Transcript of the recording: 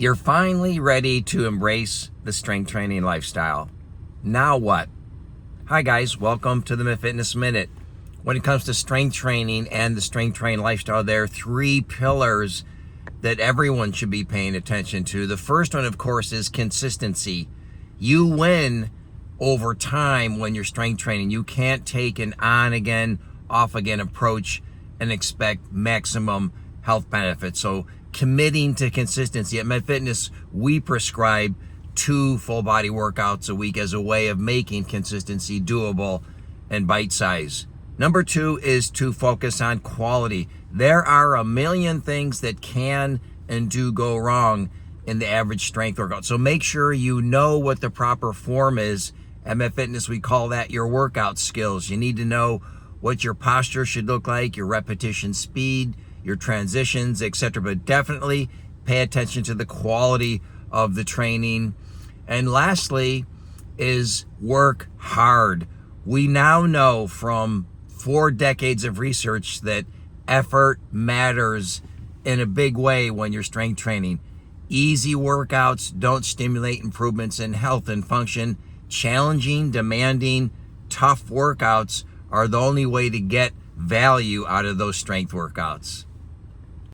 You're finally ready to embrace the strength training lifestyle. Now what? Hi guys, welcome to the MEDFITNESS Minute. When it comes to strength training and the strength training lifestyle, there are three pillars that everyone should be paying attention to. The first one, of course, is consistency. You win over time when you're strength training. You can't take an on again, off again approach and expect maximum health benefits. So committing to consistency. At MEDFITNESS, we prescribe 2 full body workouts a week as a way of making consistency doable and bite-sized. Number 2 is to focus on quality. There are a million things that can and do go wrong in the average strength workout. So make sure you know what the proper form is. At MEDFITNESS, we call that your workout skills. You need to know what your posture should look like, your repetition speed, your transitions, etc. But definitely pay attention to the quality of the training. And lastly is work hard. We now know from 4 decades of research that effort matters in a big way when you're strength training. Easy workouts don't stimulate improvements in health and function. Challenging, demanding, tough workouts are the only way to get value out of those strength workouts.